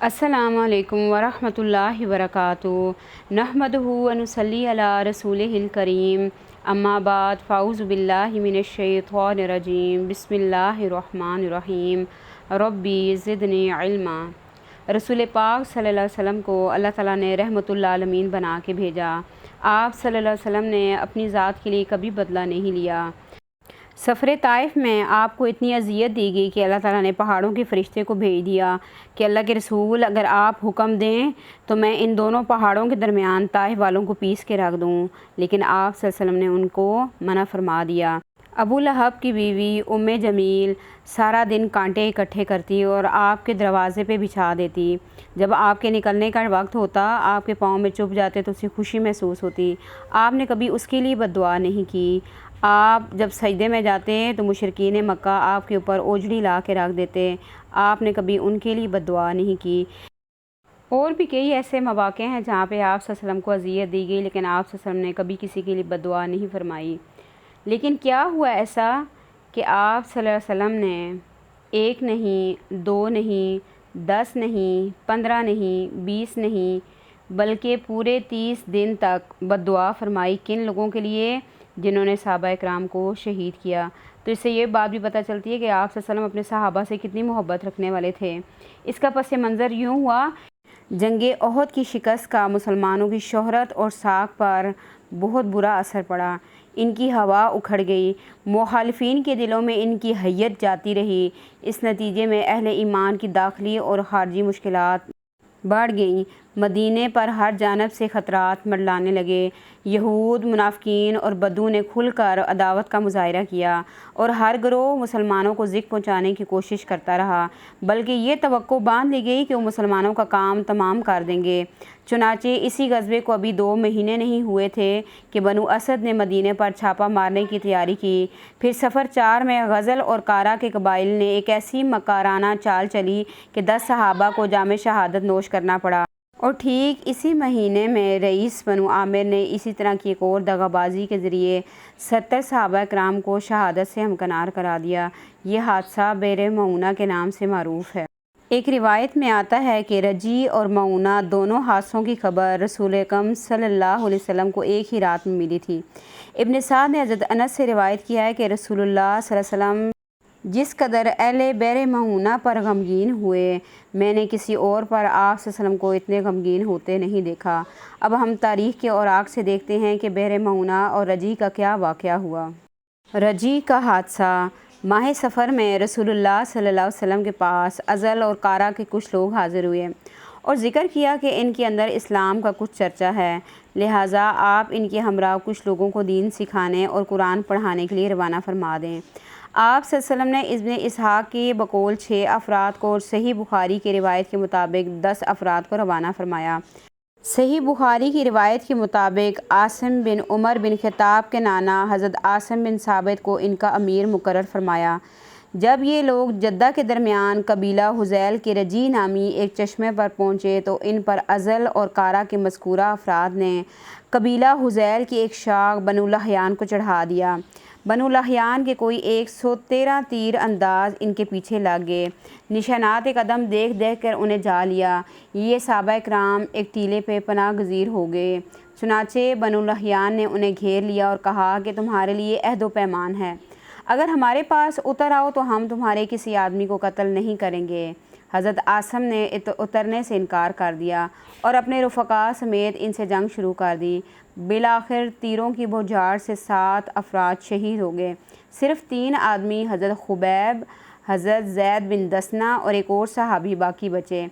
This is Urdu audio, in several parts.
السلام علیکم ورحمۃ اللہ وبرکاتہ نحمدہ و نصلی علی رسولہ الکریم اما بعد فاعوذ باللہ من الشیطان الرجیم بسم اللہ الرحمن الرحیم ربی زدنی علما۔ رسول پاک صلی اللہ علیہ وسلم کو اللہ تعالیٰ نے رحمۃ اللہ عالمین بنا کے بھیجا۔ آپ صلی اللہ علیہ وسلم نے اپنی ذات کے لیے کبھی بدلہ نہیں لیا۔ سفر طائف میں آپ کو اتنی اذیت دی گئی کہ اللہ تعالیٰ نے پہاڑوں کے فرشتے کو بھیج دیا کہ اللہ کے رسول اگر آپ حکم دیں تو میں ان دونوں پہاڑوں کے درمیان طائف والوں کو پیس کے رکھ دوں، لیکن آپ صلی اللہ علیہ وسلم نے ان کو منع فرما دیا۔ ابو لہب کی بیوی ام جمیل سارا دن کانٹے اکٹھے کرتی اور آپ کے دروازے پہ بچھا دیتی۔ جب آپ کے نکلنے کا وقت ہوتا آپ کے پاؤں میں چبھ جاتے تو اسے خوشی محسوس ہوتی۔ آپ نے کبھی اس کے لیے بد دعا نہیں کی۔ آپ جب سجدے میں جاتے تو مشرکین مکہ آپ کے اوپر اوجڑی لا کے رکھ دیتے، آپ نے کبھی ان کے لیے بد دعا نہیں کی۔ اور بھی کئی ایسے مواقع ہیں جہاں پہ آپ صلی اللہ علیہ وسلم کو اذیت دی گئی لیکن آپ صلی اللہ علیہ وسلم نے کبھی کسی کے لیے بد دعا نہیں فرمائی۔ لیکن کیا ہوا ایسا کہ آپ صلی اللہ علیہ وسلم نے 1 نہیں 2 نہیں 10 نہیں 15 نہیں 20 نہیں بلکہ پورے 30 دن تک بد دعا فرمائی۔ کن لوگوں کے لیے؟ جنہوں نے صحابہ اکرام کو شہید کیا۔ تو اس سے یہ بات بھی پتہ چلتی ہے کہ آپ صلی اللہ علیہ وسلم اپنے صحابہ سے کتنی محبت رکھنے والے تھے۔ اس کا پس منظر یوں ہوا، جنگ احد کی شکست کا مسلمانوں کی شہرت اور ساکھ پر بہت برا اثر پڑا۔ ان کی ہوا اکھڑ گئی، مخالفین کے دلوں میں ان کی حیت جاتی رہی۔ اس نتیجے میں اہل ایمان کی داخلی اور خارجی مشکلات بڑھ گئیں۔ مدینے پر ہر جانب سے خطرات منڈلانے لگے۔ یہود، منافقین اور بدو نے کھل کر عداوت کا مظاہرہ کیا اور ہر گروہ مسلمانوں کو ذکر پہنچانے کی کوشش کرتا رہا، بلکہ یہ توقع باندھ لی گئی کہ وہ مسلمانوں کا کام تمام کر دیں گے۔ چنانچہ اسی غزوے کو ابھی 2 مہینے نہیں ہوئے تھے کہ بنو اسد نے مدینے پر چھاپا مارنے کی تیاری کی۔ پھر سفر 4 میں غزل اور کارا کے قبائل نے ایک ایسی مکارانہ چال چلی کہ 10 صحابہ کو جام شہادت نوش کرنا پڑا۔ اور ٹھیک اسی مہینے میں رئیس بنو عامر نے اسی طرح کی ایک اور دغا بازی کے ذریعے 70 صحابہ اکرام کو شہادت سے ہمکنار کرا دیا۔ یہ حادثہ بئر معونہ کے نام سے معروف ہے۔ ایک روایت میں آتا ہے کہ رجی اور معونہ دونوں حادثوں کی خبر رسول اکرم صلی اللہ علیہ وسلم کو ایک ہی رات میں ملی تھی۔ ابن سعد نے حضرت انس سے روایت کیا ہے کہ رسول اللہ صلی اللہ علیہ وسلم جس قدر اہل بئر معونہ پر غمگین ہوئے، میں نے کسی اور پر آپ صلی اللہ علیہ وسلم کو اتنے غمگین ہوتے نہیں دیکھا۔ اب ہم تاریخ کے اوراق سے دیکھتے ہیں کہ بئر معونہ اور رجی کا کیا واقعہ ہوا۔ رجی کا حادثہ۔ ماہ سفر میں رسول اللہ صلی اللہ علیہ وسلم کے پاس ازل اور کارا کے کچھ لوگ حاضر ہوئے اور ذکر کیا کہ ان کے اندر اسلام کا کچھ چرچا ہے، لہٰذا آپ ان کے ہمراہ کچھ لوگوں کو دین سکھانے اور قرآن پڑھانے کے لیے روانہ فرما دیں۔ آپ صلی اللہ علیہ وسلم نے ابن اسحاق کے بقول 6 افراد کو اور صحیح بخاری کی روایت کے مطابق 10 افراد کو روانہ فرمایا۔ صحیح بخاری کی روایت کے مطابق عاصم بن عمر بن خطاب کے نانا حضرت عاصم بن ثابت کو ان کا امیر مقرر فرمایا۔ جب یہ لوگ جدہ کے درمیان قبیلہ حذیل کے رجی نامی ایک چشمے پر پہنچے تو ان پر ازل اور کارا کے مذکورہ افراد نے قبیلہ حذیل کی ایک شاخ بنو لحیان کو چڑھا دیا۔ بنو لحیان کے کوئی 113 تیر انداز ان کے پیچھے لگ گئے۔ نشانات قدم دیکھ دیکھ کر انہیں جا لیا۔ یہ صحابہ اکرام ایک ٹیلے پہ پناہ گزیر ہو گئے۔ چنانچہ بنو لحیان نے انہیں گھیر لیا اور کہا کہ تمہارے لیے عہد و پیمان ہے، اگر ہمارے پاس اتر آؤ تو ہم تمہارے کسی آدمی کو قتل نہیں کریں گے۔ حضرت عاصم نے اترنے سے انکار کر دیا اور اپنے رفقا سمیت ان سے جنگ شروع کر دی۔ بالآخر تیروں کی بوجھاڑ سے 7 افراد شہید ہو گئے۔ صرف 3 آدمی حضرت خبیب، حضرت زید بن دسنہ اور ایک اور صحابی باقی بچے۔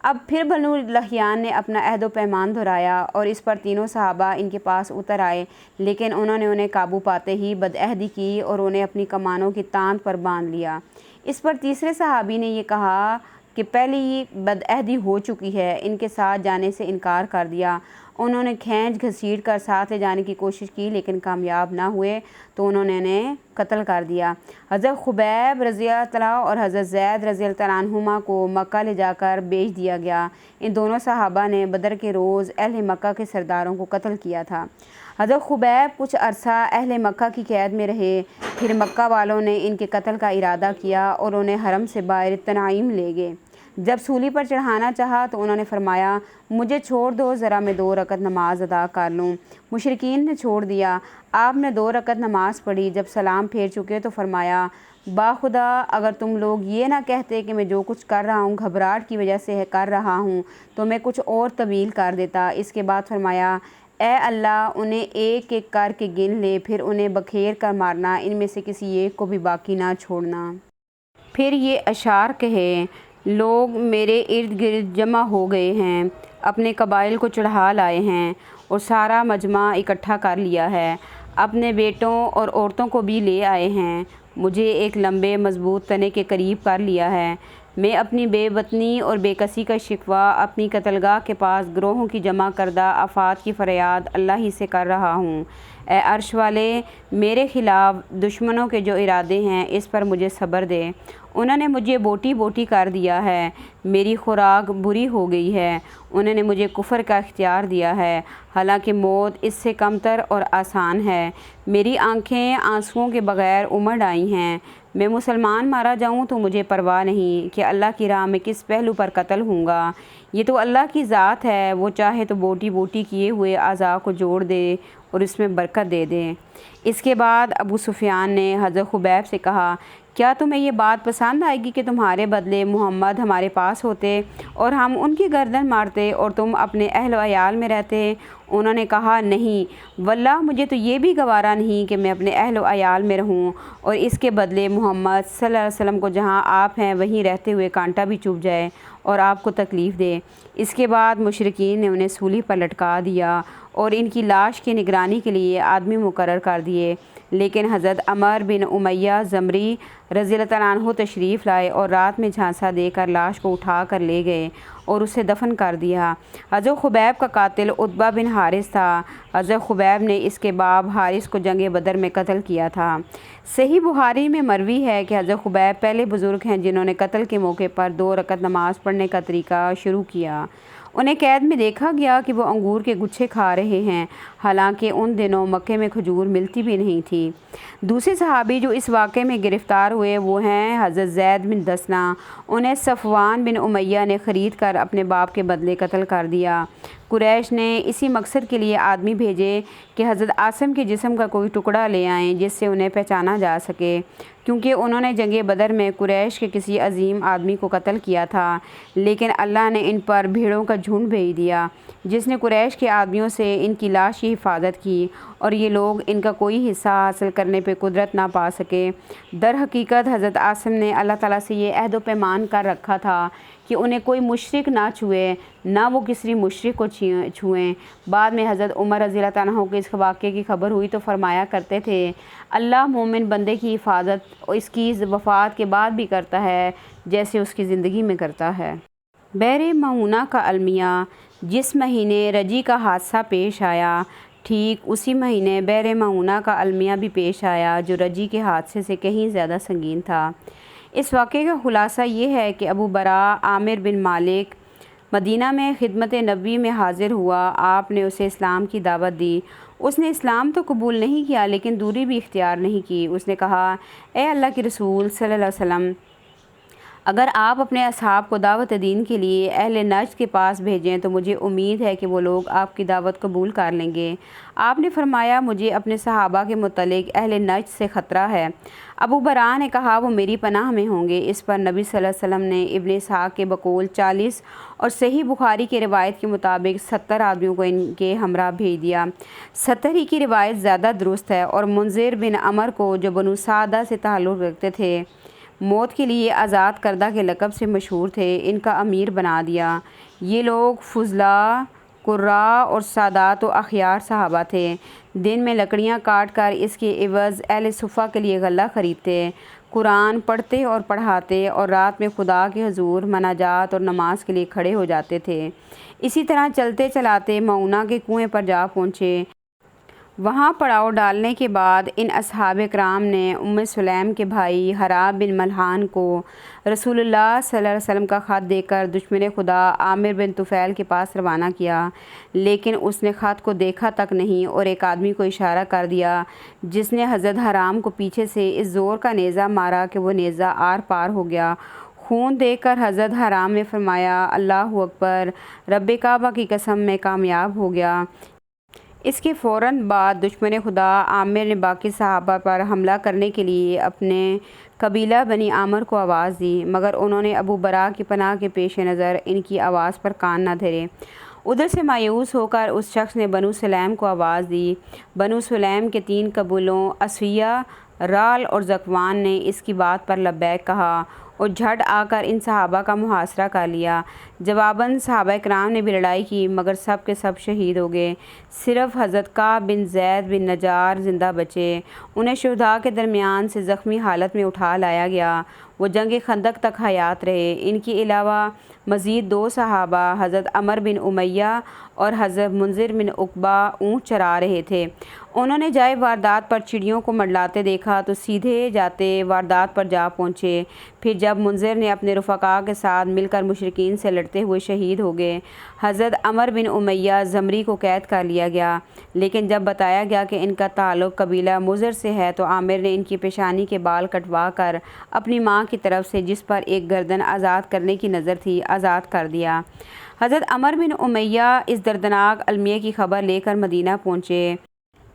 اب پھر بنو لحیان نے اپنا عہد و پیمان دہرایا اور اس پر تینوں صحابہ ان کے پاس اتر آئے، لیکن انہوں نے انہیں قابو پاتے ہی بدعہدی کی اور انہیں اپنی کمانوں کی تاند پر باندھ لیا۔ اس پر تیسرے صحابی نے یہ کہا کہ پہلے ہی بدعہدی ہو چکی ہے، ان کے ساتھ جانے سے انکار کر دیا۔ انہوں نے کھینچ گھسیٹ کر ساتھ لے جانے کی کوشش کی لیکن کامیاب نہ ہوئے تو انہوں نے انہیں قتل کر دیا۔ حضرت خبیب رضی اللہ تعالیٰ اور حضرت زید رضی اللہ تعالیٰ عنہما کو مکہ لے جا کر بیچ دیا گیا۔ ان دونوں صحابہ نے بدر کے روز اہل مکہ کے سرداروں کو قتل کیا تھا۔ حضرت خبیب کچھ عرصہ اہل مکہ کی قید میں رہے، پھر مکہ والوں نے ان کے قتل کا ارادہ کیا اور انہیں حرم سے باہر تنعیم لے گئے۔ جب سولی پر چڑھانا چاہا تو انہوں نے فرمایا مجھے چھوڑ دو، ذرا میں 2 رکعت نماز ادا کر لوں۔ مشرکین نے چھوڑ دیا۔ آپ نے 2 رکعت نماز پڑھی۔ جب سلام پھیر چکے تو فرمایا باخدا اگر تم لوگ یہ نہ کہتے کہ میں جو کچھ کر رہا ہوں گھبراہٹ کی وجہ سے کر رہا ہوں تو میں کچھ اور طویل کر دیتا۔ اس کے بعد فرمایا اے اللہ انہیں ایک ایک کر کے گن لے، پھر انہیں بکھیر کر مارنا، ان میں سے کسی ایک کو بھی باقی نہ چھوڑنا۔ پھر یہ اشعار کہے لوگ میرے ارد گرد جمع ہو گئے ہیں، اپنے قبائل کو چڑھا لائے ہیں اور سارا مجمع اکٹھا کر لیا ہے، اپنے بیٹوں اور عورتوں کو بھی لے آئے ہیں، مجھے ایک لمبے مضبوط تنے کے قریب کر لیا ہے، میں اپنی بے وطنی اور بے کسی کا شکوہ اپنی قتلگاہ کے پاس گروہوں کی جمع کردہ آفات کی فریاد اللہ ہی سے کر رہا ہوں۔ اے عرش والے میرے خلاف دشمنوں کے جو ارادے ہیں اس پر مجھے صبر دے، انہوں نے مجھے بوٹی بوٹی کر دیا ہے، میری خوراک بری ہو گئی ہے، انہوں نے مجھے کفر کا اختیار دیا ہے، حالانکہ موت اس سے کمتر اور آسان ہے، میری آنکھیں آنسوؤں کے بغیر امڑ آئی ہیں، میں مسلمان مارا جاؤں تو مجھے پرواہ نہیں کہ اللہ کی راہ میں کس پہلو پر قتل ہوں گا، یہ تو اللہ کی ذات ہے، وہ چاہے تو بوٹی بوٹی کیے ہوئے اعضاء کو جوڑ دے اور اس میں برکت دے دے۔ اس کے بعد ابو سفیان نے حضرت خبیب سے کہا کیا تمہیں یہ بات پسند آئے گی کہ تمہارے بدلے محمد ہمارے پاس ہوتے اور ہم ان کی گردن مارتے اور تم اپنے اہل و عیال میں رہتے؟ انہوں نے کہا نہیں واللہ مجھے تو یہ بھی گوارا نہیں کہ میں اپنے اہل و عیال میں رہوں اور اس کے بدلے محمد صلی اللہ علیہ وسلم کو جہاں آپ ہیں وہیں رہتے ہوئے کانٹا بھی چبھ جائے اور آپ کو تکلیف دے۔ اس کے بعد مشرکین نے انہیں سولی پر لٹکا دیا اور ان کی لاش کی نگرانی کے لیے آدمی مقرر کر دیے، لیکن حضرت عمر بن امیہ زمری رضی اللہ تعالیٰ عنہ تشریف لائے اور رات میں جھانسا دے کر لاش کو اٹھا کر لے گئے اور اسے دفن کر دیا۔ حضرت خبیب کا قاتل عتبہ بن حارث تھا۔ حضرت خبیب نے اس کے باپ حارث کو جنگ بدر میں قتل کیا تھا۔ صحیح بخاری میں مروی ہے کہ حضرت خبیب پہلے بزرگ ہیں جنہوں نے قتل کے موقع پر 2 رکعت نماز پڑھنے کا طریقہ شروع کیا۔ انہیں قید میں دیکھا گیا کہ وہ انگور کے گچھے کھا رہے ہیں، حالانکہ ان دنوں مکے میں کھجور ملتی بھی نہیں تھی۔ دوسرے صحابی جو اس واقعے میں گرفتار ہوئے وہ ہیں حضرت زید بن دسنہ، انہیں صفوان بن امیہ نے خرید کر اپنے باپ کے بدلے قتل کر دیا۔ قریش نے اسی مقصد کے لیے آدمی بھیجے کہ حضرت عاصم کے جسم کا کوئی ٹکڑا لے آئیں جس سے انہیں پہچانا جا سکے، کیونکہ انہوں نے جنگ بدر میں قریش کے کسی عظیم آدمی کو قتل کیا تھا، لیکن اللہ نے ان پر بھیڑوں کا جھنڈ بھیج دیا جس نے قریش کے آدمیوں سے ان کی لاش کی حفاظت کی اور یہ لوگ ان کا کوئی حصہ حاصل کرنے پہ قدرت نہ پا سکے۔ در حقیقت حضرت عاصم نے اللہ تعالیٰ سے یہ عہد و پیمان کر رکھا تھا کہ انہیں کوئی مشرک نہ چھوئے، نہ وہ کسی مشرک کو چھوئیں۔ بعد میں حضرت عمر رضی اللہ تعالیٰ عنہ کو اس واقعے کی خبر ہوئی تو فرمایا کرتے تھے اللہ مومن بندے کی حفاظت اس کی وفات کے بعد بھی کرتا ہے جیسے اس کی زندگی میں کرتا ہے۔ بحر معونہ کا المیہ، جس مہینے رجی کا حادثہ پیش آیا ٹھیک اسی مہینے بحر معونہ کا المیہ بھی پیش آیا جو رجی کے حادثے سے کہیں زیادہ سنگین تھا۔ اس واقعے کا خلاصہ یہ ہے کہ ابو براء عامر بن مالک مدینہ میں خدمت نبوی میں حاضر ہوا، آپ نے اسے اسلام کی دعوت دی، اس نے اسلام تو قبول نہیں کیا لیکن دوری بھی اختیار نہیں کی۔ اس نے کہا اے اللہ کے رسول صلی اللہ علیہ وسلم اگر آپ اپنے اصحاب کو دعوت دین کے لیے اہل نجد کے پاس بھیجیں تو مجھے امید ہے کہ وہ لوگ آپ کی دعوت قبول کر لیں گے۔ آپ نے فرمایا مجھے اپنے صحابہ کے متعلق اہل نجد سے خطرہ ہے۔ ابو براء نے کہا وہ میری پناہ میں ہوں گے۔ اس پر نبی صلی اللہ علیہ وسلم نے ابن اسحاق کے بقول 40 اور صحیح بخاری کی روایت کے مطابق 70 آدمیوں کو ان کے ہمراہ بھیج دیا۔ 70 ہی کی روایت زیادہ درست ہے اور منذر بن عمر کو جو بنو سعدہ سے تعلق رکھتے تھے، موت کے لیے آزاد کردہ کے لقب سے مشہور تھے، ان کا امیر بنا دیا۔ یہ لوگ فضلاء، قراء اور سادات و اخیار صحابہ تھے۔ دن میں لکڑیاں کاٹ کر اس کے عوض اہل صفہ کے لیے غلہ خریدتے، قرآن پڑھتے اور پڑھاتے اور رات میں خدا کے حضور مناجات اور نماز کے لیے کھڑے ہو جاتے تھے۔ اسی طرح چلتے چلاتے معونہ کے کنویں پر جا پہنچے۔ وہاں پڑاؤ ڈالنے کے بعد ان اصحاب کرام نے ام سلیم کے بھائی حرام بن ملحان کو رسول اللہ صلی اللہ علیہ وسلم کا خط دے کر دشمن خدا عامر بن طفیل کے پاس روانہ کیا، لیکن اس نے خط کو دیکھا تک نہیں اور ایک آدمی کو اشارہ کر دیا جس نے حضرت حرام کو پیچھے سے اس زور کا نیزہ مارا کہ وہ نیزہ آر پار ہو گیا، خون دیکھ کر حضرت حرام نے فرمایا اللہ اکبر، رب کعبہ کی قسم میں کامیاب ہو گیا۔ اس کے فوراً بعد دشمن خدا عامر نے باقی صحابہ پر حملہ کرنے کے لیے اپنے قبیلہ بنی عامر کو آواز دی، مگر انہوں نے ابو برا کی پناہ کے پیش نظر ان کی آواز پر کان نہ دھرے۔ ادھر سے مایوس ہو کر اس شخص نے بنو سلیم کو آواز دی۔ بنو سلیم کے 3 قبیلوں اسویہ، رال اور ذکوان نے اس کی بات پر لبیک کہا اور جھٹ آ کر ان صحابہ کا محاصرہ کر لیا۔ جواباً صحابہ کرام نے بھی لڑائی کی، مگر سب کے سب شہید ہو گئے۔ صرف حضرت کعب بن زید بن نجار زندہ بچے۔ انہیں شہداء کے درمیان سے زخمی حالت میں اٹھا لایا گیا۔ وہ جنگ خندق تک حیات رہے۔ ان کے علاوہ مزید 2 صحابہ حضرت عمر بن امیہ اور حضرت منذر بن عقبہ اونٹ چرا رہے تھے۔ انہوں نے جائے واردات پر چڑیوں کو منڈلاتے دیکھا تو سیدھے جاتے واردات پر جا پہنچے۔ پھر جب منذر نے اپنے رفقاء کے ساتھ مل کر مشرکین سے لڑتے ہوئے شہید ہو گئے۔ حضرت عمر بن امیہ زمری کو قید کر لیا گیا، لیکن جب بتایا گیا کہ ان کا تعلق قبیلہ مضر سے ہے تو عامر نے ان کی پیشانی کے بال کٹوا کر اپنی ماں کی طرف سے، جس پر ایک گردن آزاد کرنے کی نظر تھی، آزاد کر دیا۔ حضرت عمر بن امیہ اس دردناک المیہ کی خبر لے کر مدینہ پہنچے۔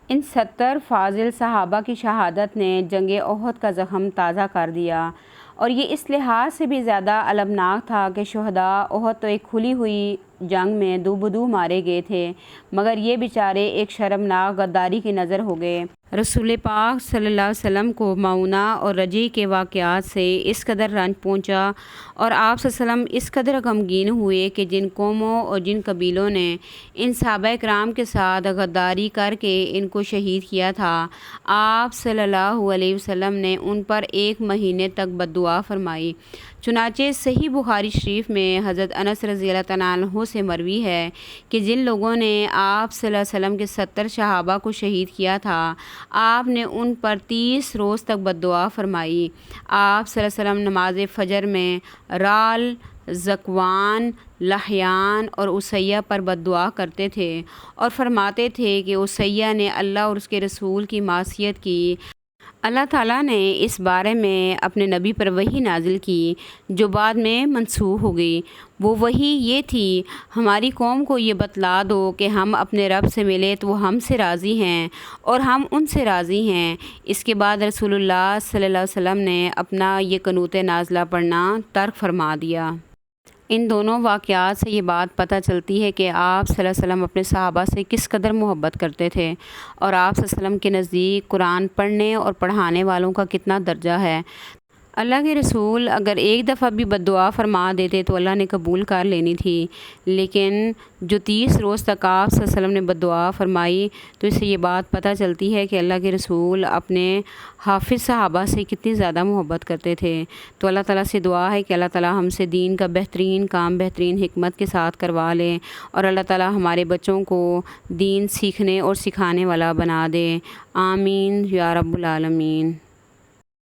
ان 70 فاضل صحابہ کی شہادت نے جنگ احد کا زخم تازہ کر دیا، اور یہ اس لحاظ سے بھی زیادہ المناک تھا کہ شہداء احد تو ایک کھلی ہوئی جنگ میں دو بدو مارے گئے تھے، مگر یہ بیچارے ایک شرمناک غداری کی نظر ہو گئے۔ رسول پاک صلی اللہ علیہ وسلم کو معونہ اور رجی کے واقعات سے اس قدر رنج پہنچا اور آپ صلی اللہ علیہ وسلم اس قدر غمگین ہوئے کہ جن قوموں اور جن قبیلوں نے ان صحابہ کرام کے ساتھ غداری کر کے ان کو شہید کیا تھا، آپ صلی اللہ علیہ وسلم نے ان پر 1 مہینے تک بد دعا فرمائی۔ چنانچہ صحیح بخاری شریف میں حضرت انس رضی اللہ تعالیٰ عنہ سے مروی ہے کہ جن لوگوں نے آپ صلی اللہ علیہ وسلم کے 70 صحابہ کو شہید کیا تھا، آپ نے ان پر 30 روز تک بد دعا فرمائی۔ آپ صلی اللہ علیہ وسلم نماز فجر میں رال، ذکوان، لحیان اور اسیہ پر بد دعا کرتے تھے اور فرماتے تھے کہ اسیہ نے اللہ اور اس کے رسول کی معصیت کی۔ اللہ تعالیٰ نے اس بارے میں اپنے نبی پر وحی نازل کی جو بعد میں منسوخ ہو گئی۔ وہ وحی یہ تھی، ہماری قوم کو یہ بتلا دو کہ ہم اپنے رب سے ملے تو وہ ہم سے راضی ہیں اور ہم ان سے راضی ہیں۔ اس کے بعد رسول اللہ صلی اللہ علیہ وسلم نے اپنا یہ قنوت نازلہ پڑھنا ترک فرما دیا۔ ان دونوں واقعات سے یہ بات پتہ چلتی ہے کہ آپ صلی اللہ علیہ وسلم اپنے صحابہ سے کس قدر محبت کرتے تھے اور آپ صلی اللہ علیہ وسلم کے نزدیک قرآن پڑھنے اور پڑھانے والوں کا کتنا درجہ ہے۔ اللہ کے رسول اگر ایک دفعہ بھی بد دعا فرما دیتے تو اللہ نے قبول کر لینی تھی، لیکن جو 30 روز تک آپ صلی اللہ علیہ وسلم نے بد دعا فرمائی تو اس سے یہ بات پتہ چلتی ہے کہ اللہ کے رسول اپنے حافظ صحابہ سے کتنی زیادہ محبت کرتے تھے۔ تو اللہ تعالیٰ سے دعا ہے کہ اللہ تعالیٰ ہم سے دین کا بہترین کام بہترین حکمت کے ساتھ کروا لے اور اللہ تعالیٰ ہمارے بچوں کو دین سیکھنے اور سکھانے والا بنا دے۔ آمین یا رب العالمین۔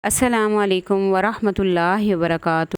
السلام علیکم ورحمۃ اللہ وبرکاتہ۔